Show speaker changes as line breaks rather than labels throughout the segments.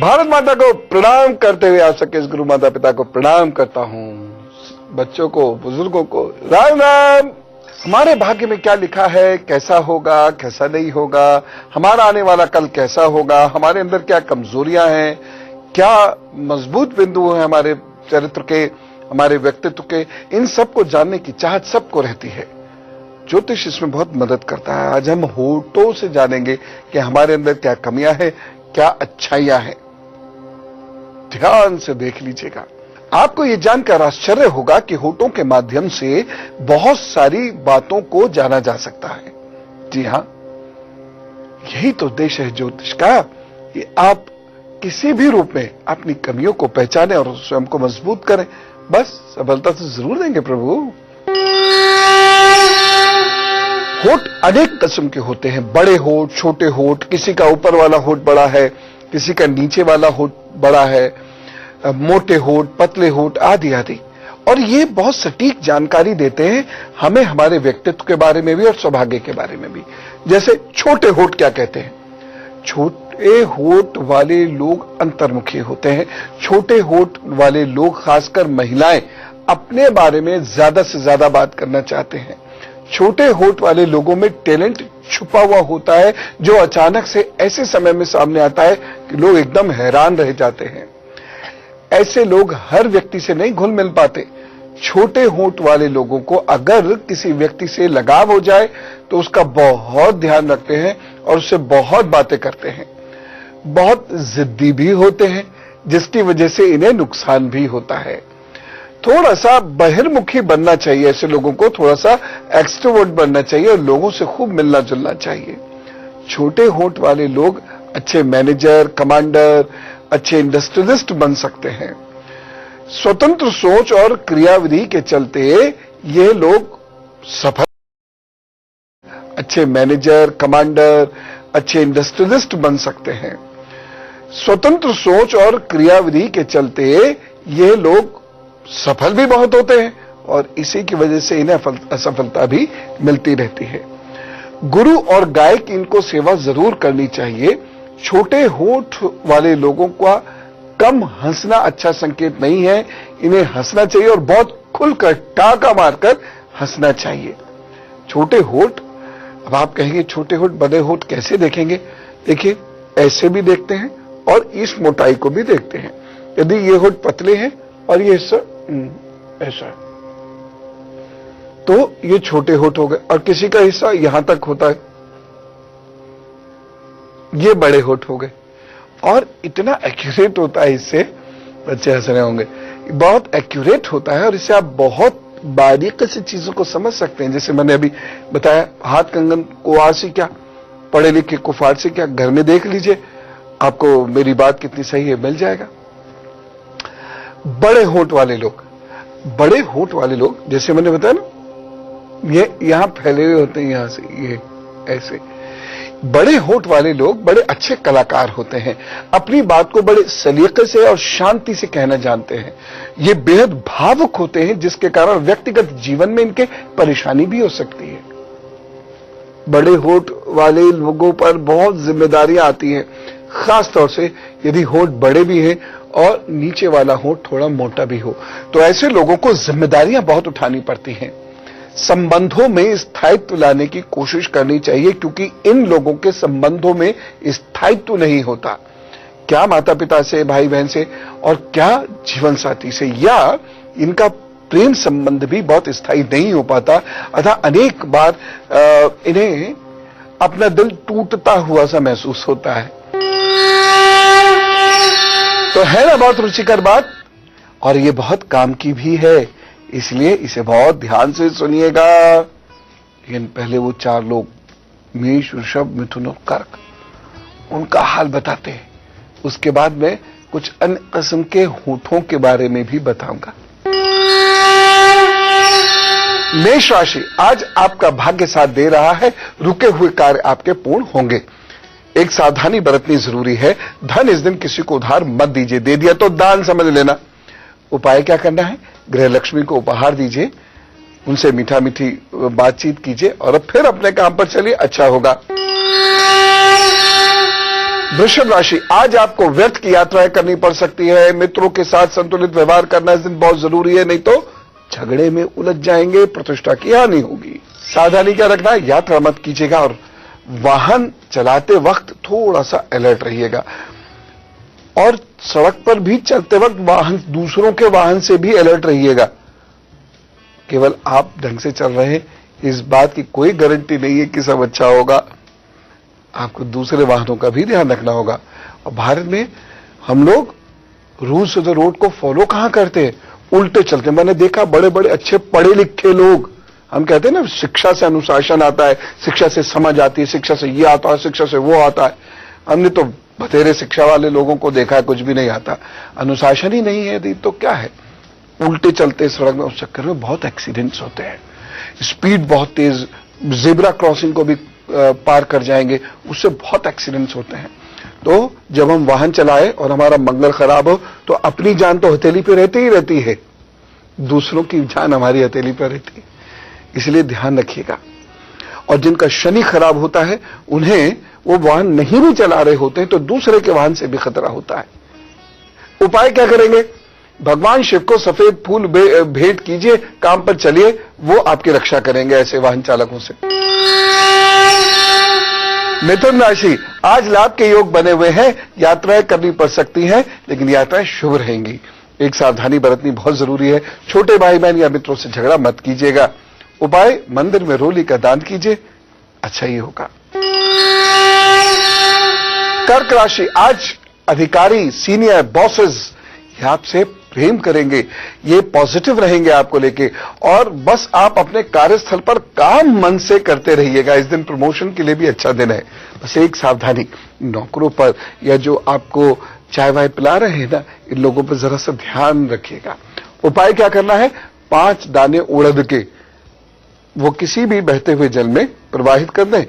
भारत माता को प्रणाम करते हुए आप सबके इस गुरु माता पिता को प्रणाम करता हूं। बच्चों को, बुजुर्गों को राम राम। हमारे भाग्य में क्या लिखा है, कैसा होगा, कैसा नहीं होगा, हमारा आने वाला कल कैसा होगा, हमारे अंदर क्या कमजोरियां हैं, क्या मजबूत बिंदु हैं हमारे चरित्र के, हमारे व्यक्तित्व के, इन सबको जानने की चाहत सबको रहती है। ज्योतिष इसमें बहुत मदद करता है। आज हम होठों से जानेंगे कि हमारे अंदर क्या कमियां हैं, क्या अच्छाइयां हैं। ध्यान से देख लीजिएगा। आपको यह जानकर आश्चर्य होगा कि होठों के माध्यम से बहुत सारी बातों को जाना जा सकता है। जी हां, यही तो उद्देश्य है ज्योतिष का कि आप किसी भी रूप में अपनी कमियों को पहचानें और स्वयं को मजबूत करें। बस सफलता तो जरूर देंगे प्रभु। होठ अनेक किस्म के होते हैं। बड़े होठ, छोटे होठ, किसी का ऊपर वाला होठ बड़ा है, किसी का नीचे वाला होठ बड़ा है, मोटे होठ, पतले होठ आदि आदि। और ये बहुत सटीक जानकारी देते हैं हमें हमारे व्यक्तित्व के बारे में भी और सौभाग्य के बारे में भी। जैसे छोटे होठ क्या कहते हैं? छोटे होठ वाले लोग अंतर्मुखी होते हैं। छोटे होठ वाले लोग, खासकर महिलाएं, अपने बारे में ज्यादा से ज्यादा बात करना चाहते हैं। छोटे होठ वाले लोगों में टैलेंट छुपा हुआ होता है जो अचानक से ऐसे समय में सामने आता है कि लोग एकदम हैरान रह जाते हैं। ऐसे लोग हर व्यक्ति से नहीं घुल मिल पाते। छोटे होठ वाले लोगों को अगर किसी व्यक्ति से लगाव हो जाए तो उसका बहुत ध्यान रखते हैं और उससे बहुत बातें करते हैं। बहुत जिद्दी भी होते हैं, जिसकी वजह से इन्हें नुकसान भी होता है। थोड़ा सा बहिर्मुखी बनना चाहिए ऐसे लोगों को, थोड़ा सा एक्सट्रोवर्ट बनना चाहिए और लोगों से खूब मिलना जुलना चाहिए। छोटे होठ वाले लोग अच्छे मैनेजर, कमांडर, अच्छे इंडस्ट्रियलिस्ट बन सकते हैं। स्वतंत्र सोच और क्रियाविधि के चलते ये लोग सफल, अच्छे मैनेजर, कमांडर, अच्छे इंडस्ट्रियलिस्ट बन सकते हैं। स्वतंत्र सोच और क्रियाविधि के चलते ये लोग सफल भी बहुत होते हैं और इसी की वजह से इन्हें असफलता भी मिलती रहती है। गुरु और गाय की इनको सेवा जरूर करनी चाहिए। छोटे होठ वाले लोगों का कम हंसना अच्छा संकेत नहीं है। इन्हें हंसना चाहिए और बहुत खुलकर टाका मारकर हंसना चाहिए। छोटे होठ, अब आप कहेंगे छोटे होठ बड़े होठ कैसे देखेंगे? देखिए, ऐसे भी देखते हैं और इस मोटाई को भी देखते हैं। यदि ये होठ पतले हैं और ये हिस्सा ऐसा है तो ये छोटे होठ हो गए, और किसी का हिस्सा यहां तक होता है, ये बड़े होठ हो गए। और इतना एक्यूरेट होता है, इससे बच्चे हंस रहे होंगे, बहुत एक्यूरेट होता है और इससे आप बहुत बारीकी से चीजों को समझ सकते हैं। जैसे मैंने अभी बताया, हाथ कंगन कुआर से क्या, पढ़े लिखे कुफार से क्या। घर में देख लीजिए, आपको मेरी बात कितनी सही है मिल जाएगा। बड़े होठ वाले लोग, बड़े होठ वाले लोग जैसे मैंने बताया ना, ये यहां फैले हुए होते हैं, यहां से ये ऐसे। बड़े होठ वाले लोग बड़े अच्छे कलाकार होते हैं। अपनी बात को बड़े सलीके से और शांति से कहना जानते हैं। ये बेहद भावुक होते हैं, जिसके कारण व्यक्तिगत जीवन में इनके परेशानी भी हो सकती है। बड़े होठ वाले लोगों पर बहुत जिम्मेदारियां आती हैं, खास तौर से यदि होठ बड़े भी हैं और नीचे वाला होठ थोड़ा मोटा भी हो, तो ऐसे लोगों को जिम्मेदारियां बहुत उठानी पड़ती हैं। संबंधों में स्थायित्व लाने की कोशिश करनी चाहिए, क्योंकि इन लोगों के संबंधों में स्थायित्व नहीं होता। क्या माता पिता से, भाई बहन से, और क्या जीवन साथी से, या इनका प्रेम संबंध भी बहुत स्थायी नहीं हो पाता। अतः अनेक बार इन्हें अपना दिल टूटता हुआ सा महसूस होता है। तो है ना बहुत रुचिकर बात, और ये बहुत काम की भी है, इसलिए इसे बहुत ध्यान से सुनिएगा। लेकिन पहले वो चार लोग, मेष, वृषभ, मिथुन और कर्क, उनका हाल बताते हैं। उसके बाद में कुछ अन्य किस्म के होठों के बारे में भी बताऊंगा। मेष राशि, आज आपका भाग्य साथ दे रहा है। रुके हुए कार्य आपके पूर्ण होंगे। एक सावधानी बरतनी जरूरी है। धन इस दिन किसी को उधार मत दीजिए, दे दिया तो दान समझ लेना। उपाय क्या करना है? गृह लक्ष्मी को उपहार दीजिए, उनसे मीठा मीठी बातचीत कीजिए और अब फिर अपने काम पर चलिए, अच्छा होगा। वृषभ राशि, आज आपको व्यर्थ की यात्राएं करनी पड़ सकती है। मित्रों के साथ संतुलित व्यवहार करना इस दिन बहुत जरूरी है, नहीं तो झगड़े में उलझ जाएंगे, प्रतिष्ठा की हानि होगी। सावधानी क्या रखना है, यात्रा मत कीजिएगा और वाहन चलाते वक्त थोड़ा सा अलर्ट रहिएगा। और सड़क पर भी चलते वक्त दूसरों के वाहन से भी अलर्ट रहिएगा। केवल आप ढंग से चल रहे हैं, इस बात की कोई गारंटी नहीं है कि सब अच्छा होगा। आपको दूसरे वाहनों का भी ध्यान रखना होगा। और भारत में हम लोग रूल्स ऑफ द रोड को फॉलो कहां करते हैं, उल्टे चलते हैं। मैंने देखा बड़े बड़े अच्छे पढ़े लिखे लोग, हम कहते हैं ना शिक्षा से अनुशासन आता है, शिक्षा से समझ आती है, शिक्षा से ये आता है, शिक्षा से वो आता है। हमने तो बतेरे शिक्षा वाले लोगों को देखा है, कुछ भी नहीं आता। अनुशासन ही नहीं है तो क्या है, उल्टे चलते सड़क में, उस चक्कर में बहुत एक्सीडेंट्स होते हैं। स्पीड बहुत तेज, जेब्रा क्रॉसिंग को भी पार कर जाएंगे, उससे बहुत एक्सीडेंट्स होते हैं। तो जब हम वाहन चलाए और हमारा मंगल खराब हो तो अपनी जान तो हथेली पे रहती ही रहती है, दूसरों की जान हमारी हथेली पर रहती है, इसलिए ध्यान रखिएगा। और जिनका शनि खराब होता है उन्हें वो वाहन नहीं भी चला रहे होते हैं तो दूसरे के वाहन से भी खतरा होता है। उपाय क्या करेंगे, भगवान शिव को सफेद फूल भेंट कीजिए, काम पर चलिए, वो आपकी रक्षा करेंगे ऐसे वाहन चालकों से। मिथुन राशि, आज लाभ के योग बने हुए हैं, यात्राएं करनी पड़ सकती हैं लेकिन यात्राएं शुभ रहेंगी। एक सावधानी बरतनी बहुत जरूरी है, छोटे भाई बहन या मित्रों से झगड़ा मत कीजिएगा। उपाय, मंदिर में रोली का दान कीजिए, अच्छा ही होगा। कर्क राशि, आज अधिकारी सीनियर बॉसेस आपसे प्रेम करेंगे, ये पॉजिटिव रहेंगे आपको लेके, और बस आप अपने कार्यस्थल पर काम मन से करते रहिएगा। इस दिन प्रमोशन के लिए भी अच्छा दिन है। बस एक सावधानी, नौकरों पर या जो आपको चाय वाय पिला रहे हैं ना, इन लोगों पर जरा सा ध्यान रखिएगा। उपाय क्या करना है, 5 दाने उड़द के वो किसी भी बहते हुए जल में प्रवाहित कर दें,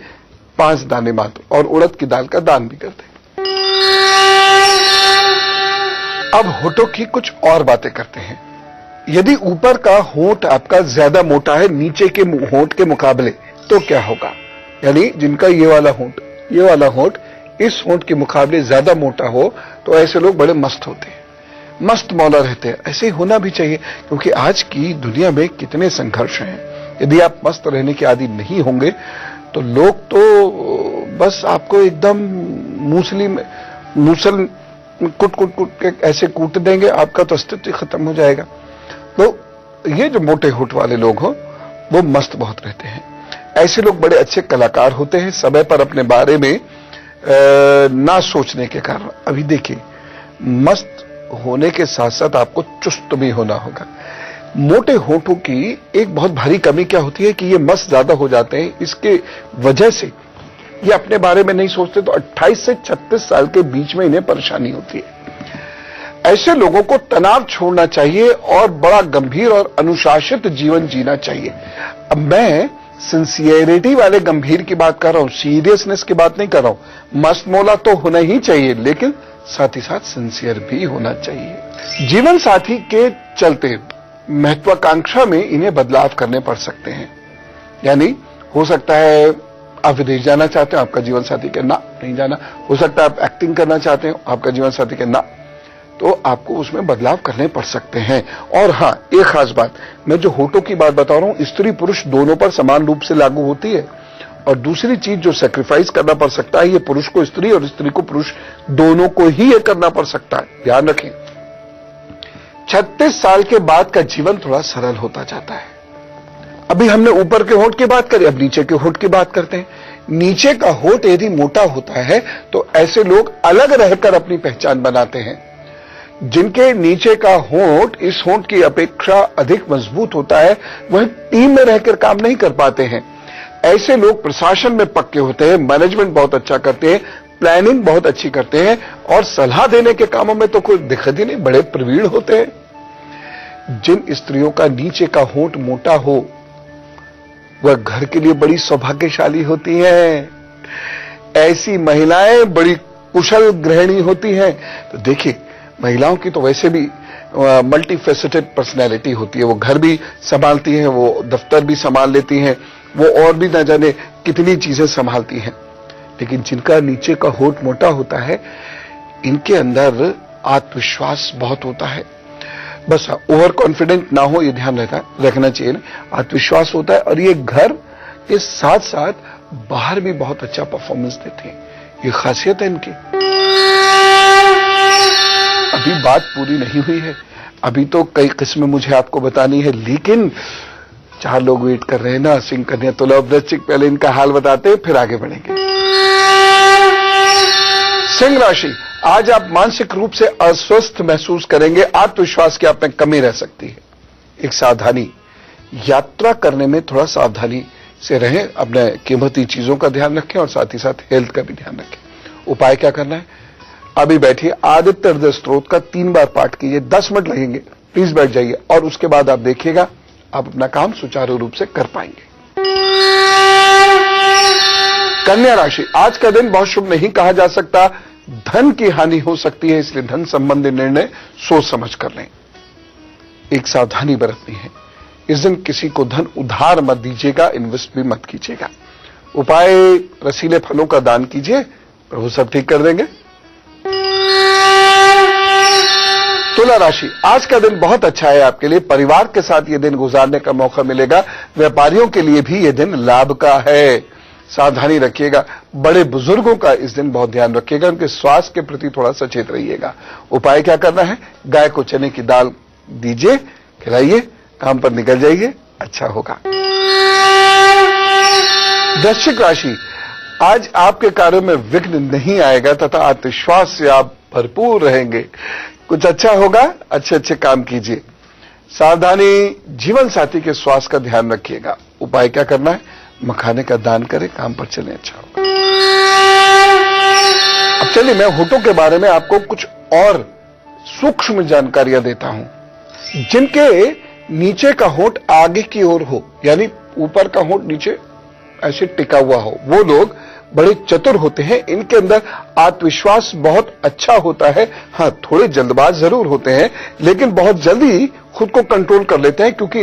5 दाने मात्र, और उड़द की दाल का दान भी कर दें। अब होठों की कुछ और बातें करते हैं। यदि ऊपर का होंठ आपका ज्यादा मोटा है नीचे के होंठ के मुकाबले तो क्या होगा, यानी जिनका ये वाला होंठ इस होंठ के मुकाबले ज्यादा मोटा हो तो ऐसे लोग बड़े मस्त होते हैं, मस्त मौला रहते हैं। ऐसे होना भी चाहिए क्योंकि आज की दुनिया में कितने संघर्ष हैं। यदि आप मस्त रहने के आदी नहीं होंगे तो लोग तो बस आपको एकदम मूसल कुट के ऐसे कूट देंगे, आपका तो अस्तित्व खत्म हो जाएगा। तो ये जो मोटे होठ वाले लोग हो वो मस्त बहुत रहते हैं। ऐसे लोग बड़े अच्छे कलाकार होते हैं, समय पर अपने बारे में ना सोचने के कारण। अभी देखिए, मस्त होने के साथ साथ आपको चुस्त भी होना होगा। मोटे होठों की एक बहुत भारी कमी क्या होती है कि ये मस्त ज्यादा हो जाते हैं, इसके वजह से ये अपने बारे में नहीं सोचते, तो 28 से 36 साल के बीच में इन्हें परेशानी होती है। ऐसे लोगों को तनाव छोड़ना चाहिए और बड़ा गंभीर और अनुशासित जीवन जीना चाहिए। अब मैं सिंसियरिटी वाले गंभीर की बात कर रहा हूं, सीरियसनेस की बात नहीं कर रहा हूं। मस्त मौला तो होना ही चाहिए लेकिन साथ ही साथ सिंसियर भी होना चाहिए। जीवन साथी के चलते महत्वाकांक्षा में इन्हें बदलाव करने पड़ सकते हैं। यानी हो सकता है आप विदेश जाना चाहते हैं, आपका जीवन साथी के ना नहीं जाना। हो सकता है आप एक्टिंग करना चाहते हैं, आपका जीवन साथी के ना, तो आपको उसमें बदलाव करने पड़ सकते हैं। और हां, एक खास बात, मैं जो होठों की बात बता रहा हूं स्त्री पुरुष दोनों पर समान रूप से लागू होती है। और दूसरी चीज जो सैक्रिफाइस करना पड़ सकता है, ये पुरुष को स्त्री और स्त्री को पुरुष दोनों को ही ये करना पड़ सकता है। ध्यान रखें, 36 साल के बाद का जीवन थोड़ा सरल होता जाता है। अभी हमने ऊपर के होंठ की बात करी, अब नीचे के होंठ की बात करते हैं। नीचे का होंठ यदि मोटा होता है तो ऐसे लोग अलग रहकर अपनी पहचान बनाते हैं। जिनके नीचे का होंठ इस होंठ की अपेक्षा अधिक मजबूत होता है, वह टीम में रहकर काम नहीं कर पाते हैं। ऐसे लोग प्रशासन में पक्के होते हैं, मैनेजमेंट बहुत अच्छा करते हैं, प्लानिंग बहुत अच्छी करते हैं और सलाह देने के कामों में तो कोई दिक्कत ही नहीं, बड़े प्रवीण होते हैं। जिन स्त्रियों का नीचे का होंठ मोटा हो वह घर के लिए बड़ी सौभाग्यशाली होती हैं। ऐसी महिलाएं बड़ी कुशल गृहिणी होती हैं। तो देखिए, महिलाओं की तो वैसे भी मल्टी फेसेटेड पर्सनैलिटी होती है। वो घर भी संभालती हैं, वो दफ्तर भी संभाल लेती हैं, वो और भी ना जाने कितनी चीजें संभालती हैं। लेकिन जिनका नीचे का होठ मोटा होता है, इनके अंदर आत्मविश्वास बहुत होता है। बस ओवर कॉन्फिडेंट ना हो, ये ध्यान रखना चाहिए ना। आत्मविश्वास होता है और ये घर के साथ साथ बाहर भी बहुत अच्छा परफॉर्मेंस देते हैं, ये खासियत है इनकी। अभी बात पूरी नहीं हुई है, अभी तो कई किस्में मुझे आपको बतानी है, लेकिन 4 लोग वेट कर रहे हैं ना। सिंह, कन्या, तुला, वृश्चिक, पहले इनका हाल बताते हैं, फिर आगे बढ़ेंगे। सिंह राशि, आज आप मानसिक रूप से अस्वस्थ महसूस करेंगे, आत्मविश्वास की आप में कमी रह सकती है। एक सावधानी, यात्रा करने में थोड़ा सावधानी से रहें, अपने कीमती चीजों का ध्यान रखें और साथ ही साथ हेल्थ का भी ध्यान रखें। उपाय क्या करना है? अभी बैठिए, आदित्य हृदय स्तोत्र का 3 बार पाठ कीजिए, 10 मिनट लगेंगे, प्लीज बैठ जाइए और उसके बाद आप देखिएगा आप अपना काम सुचारू रूप से कर पाएंगे। कन्या राशि, आज का दिन बहुत शुभ नहीं कहा जा सकता, धन की हानि हो सकती है, इसलिए धन संबंधी निर्णय सोच समझ कर लें। एक सावधानी बरतनी है, इस दिन किसी को धन उधार मत दीजिएगा, इन्वेस्ट भी मत कीजिएगा। उपाय, रसीले फलों का दान कीजिए, प्रभु सब ठीक कर देंगे। तुला राशि, आज का दिन बहुत अच्छा है आपके लिए, परिवार के साथ यह दिन गुजारने का मौका मिलेगा। व्यापारियों के लिए भी यह दिन लाभ का है, सावधानी रखिएगा। बड़े बुजुर्गों का इस दिन बहुत ध्यान रखिएगा, उनके स्वास्थ्य के प्रति थोड़ा सचेत रहिएगा। उपाय क्या करना है? गाय को चने की दाल दीजिए, खिलाइए, काम पर निकल जाइए, अच्छा होगा। वृश्चिक राशि, आज आपके कार्यों में विघ्न नहीं आएगा तथा आत्मविश्वास से आप भरपूर रहेंगे, कुछ अच्छा होगा, अच्छे काम कीजिए। सावधानी, जीवन साथी के स्वास्थ्य का ध्यान रखिएगा। उपाय क्या करना है? मखाने का दान करें, काम पर चलें, अच्छा होगा। अब चलिए मैं होठों के बारे में आपको कुछ और सूक्ष्म जानकारियां देता हूं। जिनके नीचे का होठ आगे की ओर हो, यानी ऊपर का होठ नीचे ऐसे टिका हुआ हो, वो लोग बड़े चतुर होते हैं, इनके अंदर आत्मविश्वास बहुत अच्छा होता है। हाँ, थोड़े जल्दबाज जरूर होते हैं, लेकिन बहुत जल्दी खुद को कंट्रोल कर लेते हैं, क्योंकि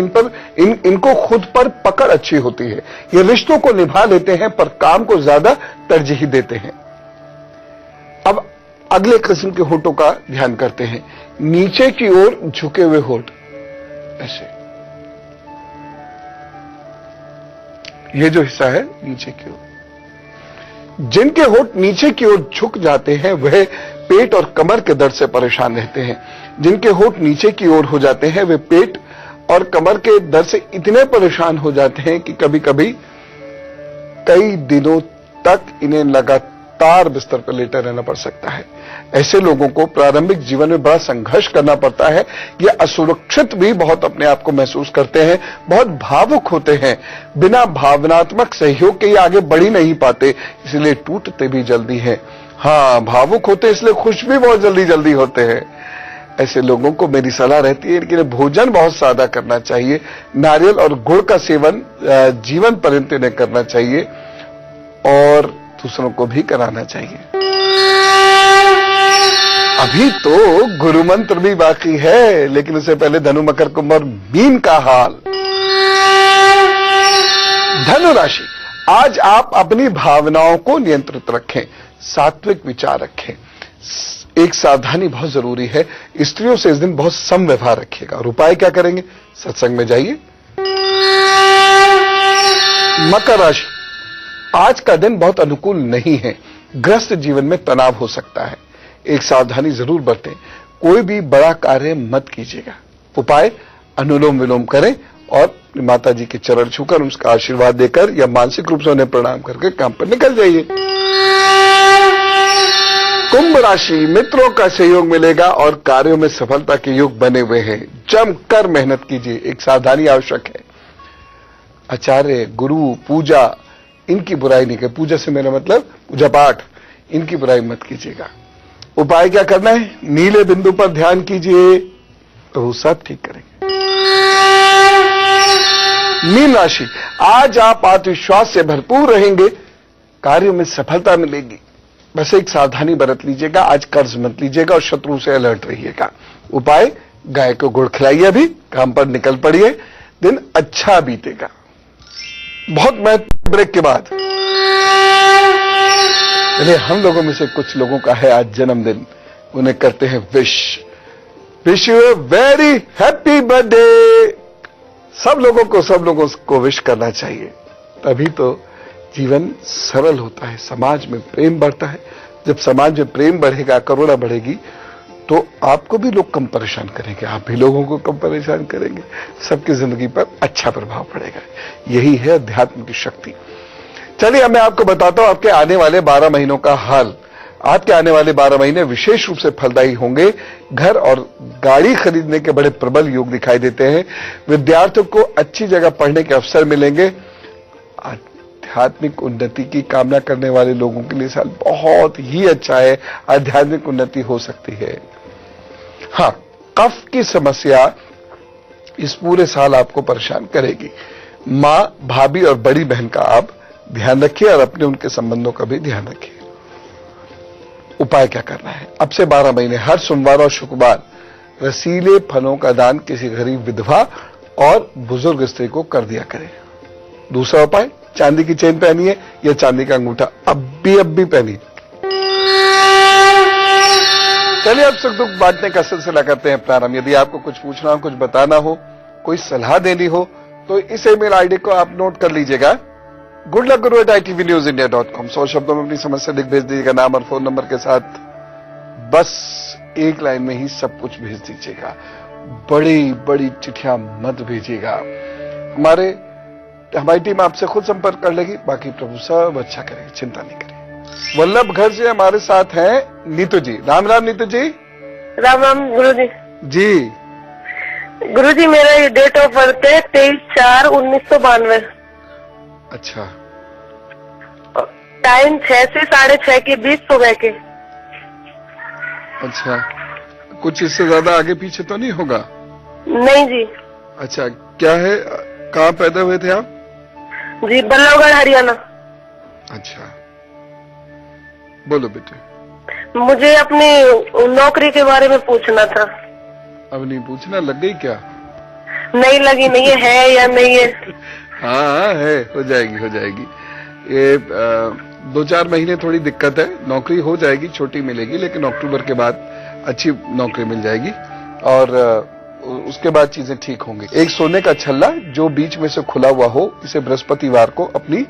इनको खुद पर पकड़ अच्छी होती है। ये रिश्तों को निभा लेते हैं, पर काम को ज्यादा तरजीह देते हैं। अब अगले किस्म के होठों का ध्यान करते हैं। नीचे की ओर झुके हुए होठ, ऐसे, ये जो हिस्सा है नीचे की ओर, जिनके होठ नीचे की ओर झुक जाते हैं वह पेट और कमर के दर्द से परेशान रहते हैं। जिनके होठ नीचे की ओर हो जाते हैं वे पेट और कमर के दर्द से इतने परेशान हो जाते हैं कि कभी कभी कई दिनों तक इन्हें लगातार बिस्तर पर लेटे रहना पड़ सकता है। ऐसे लोगों को प्रारंभिक जीवन में बड़ा संघर्ष करना पड़ता है। ये असुरक्षित भी बहुत अपने आप को महसूस करते हैं, बहुत भावुक होते हैं, बिना भावनात्मक सहयोग के ये आगे बढ़ ही नहीं पाते, इसलिए टूटते भी जल्दी हैं। हाँ, भावुक होते इसलिए खुश भी बहुत जल्दी होते हैं। ऐसे लोगों को मेरी सलाह रहती है कि भोजन बहुत सादा करना चाहिए, नारियल और गुड़ का सेवन जीवन पर्यंत इन्हें करना चाहिए और दूसरों को भी कराना चाहिए। अभी तो गुरु मंत्र भी बाकी है, लेकिन उससे पहले धनु, मकर, कुंभ और मीन का हाल। धनु राशि, आज आप अपनी भावनाओं को नियंत्रित रखें, सात्विक विचार रखें। एक सावधानी बहुत जरूरी है, स्त्रियों से इस दिन बहुत सम व्यवहार रखिएगा। और उपाय क्या करेंगे? सत्संग में जाइए। मकर राशि, आज का दिन बहुत अनुकूल नहीं है, ग्रस्त जीवन में तनाव हो सकता है। एक सावधानी जरूर बरतें, कोई भी बड़ा कार्य मत कीजिएगा। उपाय, अनुलोम विलोम करें और माता जी के चरण छूकर उसका आशीर्वाद देकर या मानसिक रूप से उन्हें प्रणाम करके काम पर निकल जाइए। कुंभ राशि, मित्रों का सहयोग मिलेगा और कार्यों में सफलता के योग बने हुए हैं। जमकर मेहनत कीजिए, एक सावधानी आवश्यक है। आचार्य, गुरु, पूजा, इनकी बुराई नहीं कर, पूजा से मेरा मतलब पूजा पाठ, इनकी बुराई मत कीजिएगा। उपाय क्या करना है? नीले बिंदु पर ध्यान कीजिए, तो वो सब ठीक करेंगे। मीन राशि, आज आप आत्मविश्वास से भरपूर रहेंगे, कार्यों में सफलता मिलेगी। बस एक सावधानी बरत लीजिएगा, आज कर्ज मत लीजिएगा और शत्रु से अलर्ट रहिएगा। उपाय, गाय को गुड़ खिलाइए, अभी काम पर निकल पड़िए, दिन अच्छा बीतेगा। बहुत महत्वपूर्ण ब्रेक के बाद चलिए, हम लोगों में से कुछ लोगों का है आज जन्मदिन, उन्हें करते हैं wish U a very happy birthday. सब लोगों को विश करना चाहिए, तभी तो जीवन सरल होता है, समाज में प्रेम बढ़ता है। जब समाज में प्रेम बढ़ेगा, करुणा बढ़ेगी, तो आपको भी लोग कम परेशान करेंगे, आप भी लोगों को कम परेशान करेंगे, सबकी जिंदगी पर अच्छा प्रभाव पड़ेगा। यही है अध्यात्म की शक्ति। चलिए, अब मैं आपको बताता हूं आपके आने वाले 12 महीनों का हाल। आपके आने वाले 12 महीने विशेष रूप से फलदायी होंगे। घर और गाड़ी खरीदने के बड़े प्रबल योग दिखाई देते हैं। विद्यार्थियों को अच्छी जगह पढ़ने के अवसर मिलेंगे। आध्यात्मिक उन्नति की कामना करने वाले लोगों के लिए साल बहुत ही अच्छा है, आध्यात्मिक उन्नति हो सकती है। हां, कफ की समस्या इस पूरे साल आपको परेशान करेगी। मां, भाभी और बड़ी बहन का आप ध्यान रखिए और अपने उनके संबंधों का भी ध्यान रखिए। उपाय क्या करना है? अब से 12 महीने हर सोमवार और शुक्रवार रसीले फलों का दान किसी गरीब विधवा और बुजुर्ग स्त्री को कर दिया करें। दूसरा उपाय, चांदी की चेन पहनिए या चांदी का अंगूठा अब भी पहनिए। चलिए, अब सुख दुख बांटने का सिलसिला करते हैं प्रारंभ। यदि आपको कुछ पूछना हो, कुछ बताना हो, कोई सलाह देनी हो, तो इस ईमेल आईडी को आप नोट कर लीजिएगा, goodluck@itvnewsindia.com। 100 शब्दों में अपनी समस्या लिख भेज दीजिएगा, नाम और फोन नंबर के साथ। बस एक लाइन में ही सब कुछ भेज दीजिएगा, बड़ी बड़ी चिट्ठियां मत भेजिएगा। हमारी टीम आपसे खुद संपर्क कर लेगी। बाकी प्रभु सब अच्छा करेगी, चिंता नहीं करें। वल्लभ घर से हमारे साथ हैं नीतू जी। राम राम नीतू जी।
राम राम गुरु जी।
जी
गुरु जी, मेरा डेट ऑफ बर्थ है 23/4/1992।
अच्छा।
टाइम 6 से 6:30 के बीच सुबह के।
अच्छा, कुछ इससे ज्यादा आगे पीछे तो नहीं होगा?
नहीं जी।
अच्छा, क्या है, कहाँ पैदा हुए थे आप?
जी, बल्लभगढ़ हरियाणा।
अच्छा, बोलो बेटे।
मुझे अपनी नौकरी के बारे में पूछना था।
अब नहीं पूछना, लग गई क्या?
नहीं लगी, नहीं है या नहीं है?
हाँ है, हो जाएगी। ये 2-4 महीने थोड़ी दिक्कत है, नौकरी हो जाएगी, छोटी मिलेगी, लेकिन अक्टूबर के बाद अच्छी नौकरी मिल जाएगी और उसके बाद चीजें ठीक होंगी। एक सोने का छल्ला जो बीच में से खुला हुआ हो, इसे बृहस्पतिवार को अपनी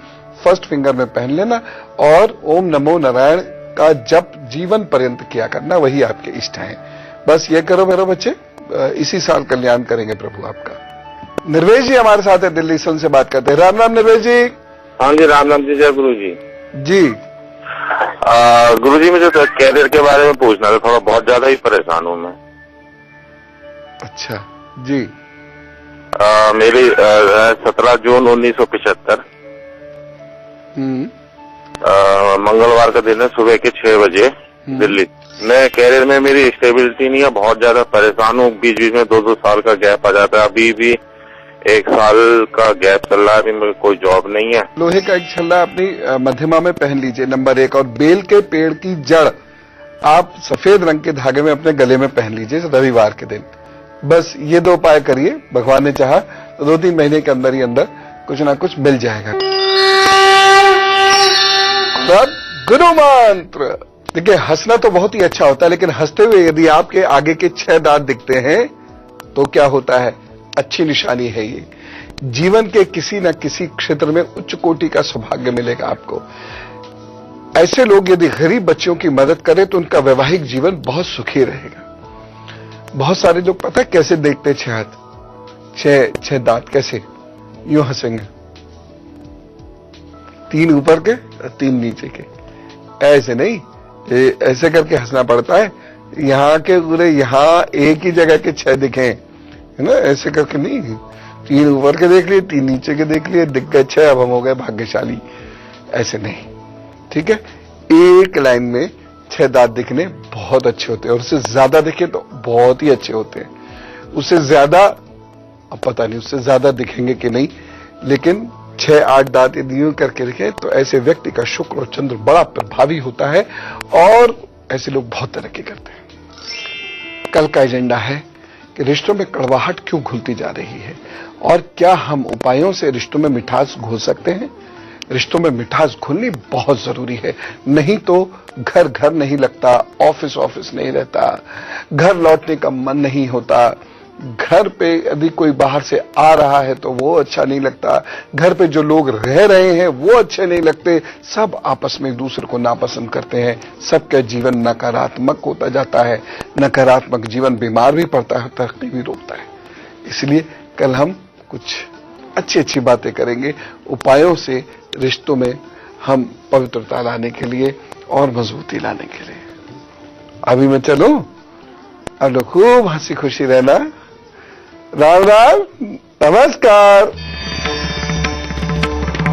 फर्स्ट फिंगर में पहन लेना और ओम नमो नारायण का जप जीवन पर्यंत किया करना, वही आपके इष्ट हैं। बस ये करो मेरे बच्चे, इसी साल कल्याण करेंगे प्रभु आपका। निर्वेश जी हमारे साथ है, दिल्ली से, उनसे बात करते हैं। राम राम निर्वेश जी।
हाँ जी, राम राम जी। जय गुरु जी।
जी
गुरु जी, मुझे तो कैरियर के बारे में पूछना था, थोड़ा बहुत ज्यादा ही परेशान हूँ मैं।
अच्छा जी।
मेरी 17 जून 1975 मंगलवार का दिन है, सुबह के 6 बजे दिल्ली। मैं कैरियर में मेरी स्टेबिलिटी नहीं है, बहुत ज्यादा परेशान हूँ। बीच बीच में 2-2 साल का गैप आ जाता है, अभी भी 1 साल का गैप चल रहा है, अभी मेरे कोई जॉब नहीं है।
लोहे का एक छल्ला अपनी मध्यमा में पहन लीजिए, नंबर 1। और बेल के पेड़ की जड़ आप सफेद रंग के धागे में अपने गले में पहन लीजिए रविवार के दिन। बस ये 2 उपाय करिए, भगवान ने चाहा तो 2-3 महीने के अंदर ही अंदर कुछ ना कुछ मिल जाएगा। गुरु मंत्र। देखिए, हंसना तो बहुत ही अच्छा होता है, लेकिन हंसते हुए यदि आपके आगे के 6 दांत दिखते हैं तो क्या होता है? अच्छी निशानी है ये। जीवन के किसी न किसी क्षेत्र में उच्च कोटि का सौभाग्य मिलेगा आपको। ऐसे लोग यदि गरीब बच्चों की मदद करें तो उनका वैवाहिक जीवन बहुत सुखी रहेगा। बहुत सारे लोग पता है कैसे देखते 6 हाथ, 6 दांत, कैसे यूं हंसेंगे, 3 ऊपर के 3 नीचे के, ऐसे नहीं, ऐसे करके हंसना पड़ता है। यहाँ के पूरे, यहाँ एक ही जगह के 6 दिखे, है ना, ऐसे करके नहीं, 3 ऊपर के देख लिए, 3 नीचे के देख लिए, दिख गए 6, अब हम हो गए भाग्यशाली। ऐसे नहीं, ठीक है। एक लाइन में 6 दांत दिखने बहुत अच्छे होते हैं, और उससे ज्यादा दिखे तो बहुत ही अच्छे होते हैं। उससे ज्यादा अब पता नहीं, उससे ज्यादा दिखेंगे कि नहीं, लेकिन 6-8 दांत यदि यूं करके दिखे तो ऐसे व्यक्ति का शुक्र और चंद्र बड़ा प्रभावी होता है और ऐसे लोग बहुत तरक्की करते हैं। कल का एजेंडा है कि रिश्तों में कड़वाहट क्यों घुलती जा रही है और क्या हम उपायों से रिश्तों में मिठास घोल सकते हैं। रिश्तों में मिठास घुलनी बहुत जरूरी है, नहीं तो घर घर नहीं लगता, ऑफिस ऑफिस नहीं रहता, घर लौटने का मन नहीं होता, घर पे यदि कोई बाहर से आ रहा है तो वो अच्छा नहीं लगता, घर पे जो लोग रह रहे हैं वो अच्छे नहीं लगते, सब आपस में एक दूसरे को नापसंद करते हैं, सबका जीवन नकारात्मक होता जाता है, नकारात्मक जीवन बीमार भी पड़ता है, तरक्की भी रोकता है। इसलिए कल हम कुछ अच्छी अच्छी बातें करेंगे, उपायों से रिश्तों में हम पवित्रता लाने के लिए और मजबूती लाने के लिए। अभी मैं चलूं, अब लोग खूब हंसी खुशी रहना। राम राम, नमस्कार।